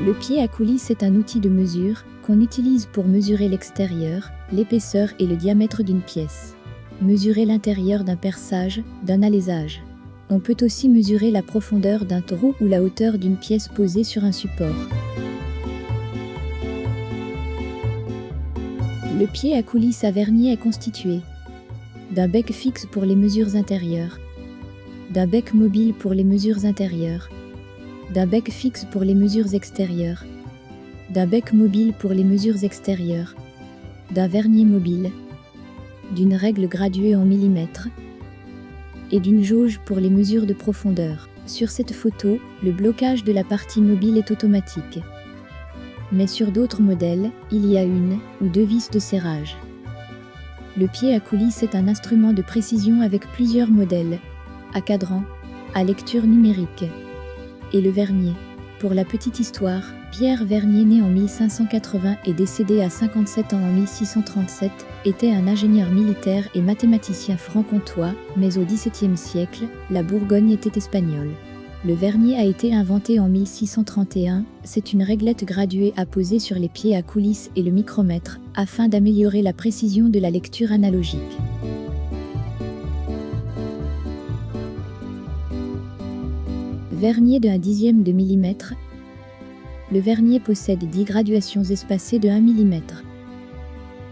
Le pied à coulisse est un outil de mesure qu'on utilise pour mesurer l'extérieur, l'épaisseur et le diamètre d'une pièce. Mesurer l'intérieur d'un perçage, d'un alésage. On peut aussi mesurer la profondeur d'un trou ou la hauteur d'une pièce posée sur un support. Le pied à coulisse à vernier est constitué d'un bec fixe pour les mesures intérieures, d'un bec mobile pour les mesures intérieures, d'un bec fixe pour les mesures extérieures, d'un bec mobile pour les mesures extérieures, d'un vernier mobile, d'une règle graduée en millimètres et d'une jauge pour les mesures de profondeur. Sur cette photo, le blocage de la partie mobile est automatique. Mais sur d'autres modèles, il y a une ou deux vis de serrage. Le pied à coulisse est un instrument de précision avec plusieurs modèles, à cadran, à lecture numérique. Et le vernier. Pour la petite histoire, Pierre Vernier, né en 1580 et décédé à 57 ans en 1637, était un ingénieur militaire et mathématicien franc-comtois, mais au XVIIe siècle, la Bourgogne était espagnole. Le vernier a été inventé en 1631, c'est une réglette graduée à poser sur les pieds à coulisse et le micromètre, afin d'améliorer la précision de la lecture analogique. Vernier de 1/10 de millimètre. Le vernier possède 10 graduations espacées de 1 mm.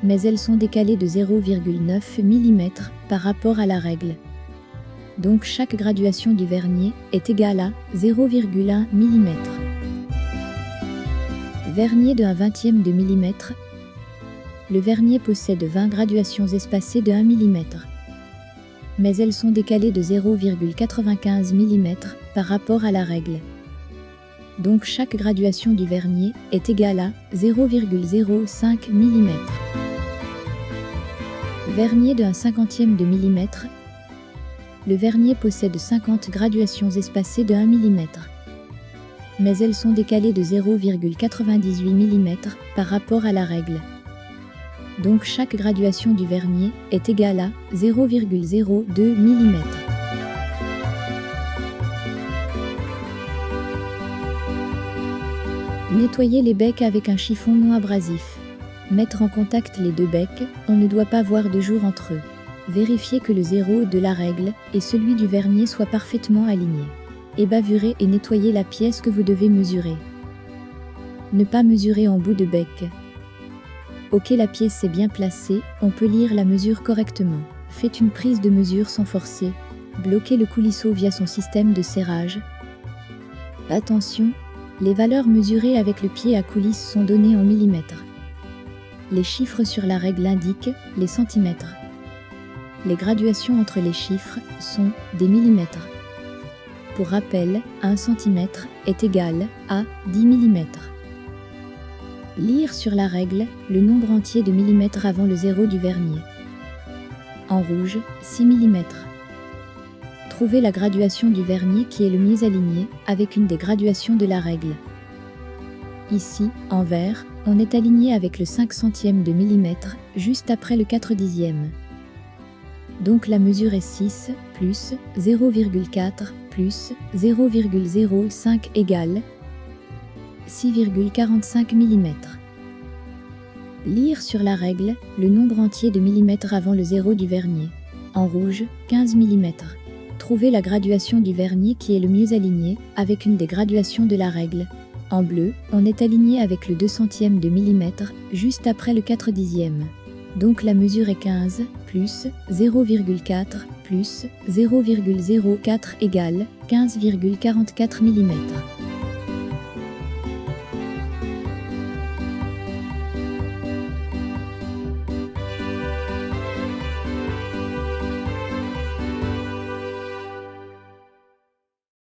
Mais elles sont décalées de 0,9 mm par rapport à la règle. Donc chaque graduation du vernier est égale à 0,1 mm. Vernier de 1/20 de millimètre. Le vernier possède 20 graduations espacées de 1 mm. Mais elles sont décalées de 0,95 mm par rapport à la règle. Donc chaque graduation du vernier est égale à 0,05 mm. Vernier de 1/50 de millimètre. Le vernier possède 50 graduations espacées de 1 mm. Mais elles sont décalées de 0,98 mm par rapport à la règle. Donc chaque graduation du vernier est égale à 0,02 mm. Nettoyer les becs avec un chiffon non abrasif. Mettre en contact les deux becs, on ne doit pas voir de jour entre eux. Vérifier que le 0 de la règle et celui du vernier soient parfaitement alignés. Et bavurer et nettoyer la pièce que vous devez mesurer. Ne pas mesurer en bout de bec. Ok, la pièce est bien placée, on peut lire la mesure correctement. Faites une prise de mesure sans forcer. Bloquez le coulisseau via son système de serrage. Attention, les valeurs mesurées avec le pied à coulisse sont données en millimètres. Les chiffres sur la règle indiquent les centimètres. Les graduations entre les chiffres sont des millimètres. Pour rappel, 1 cm est égal à 10 mm. Lire sur la règle le nombre entier de millimètres avant le 0 du vernier. En rouge, 6 mm. Trouvez la graduation du vernier qui est le mieux alignée avec une des graduations de la règle. Ici, en vert, on est aligné avec le 5 centième de millimètre, juste après le 4/10. Donc la mesure est 6 plus 0,4 plus 0,05 égale 6,45 mm. Lire sur la règle le nombre entier de millimètres avant le 0 du vernier. En rouge, 15 mm. Trouvez la graduation du vernier qui est le mieux alignée avec une des graduations de la règle. En bleu, on est aligné avec le 2 centième de millimètre, juste après le 4/10. Donc la mesure est 15 plus 0,4 plus 0,04 égale 15,44 mm.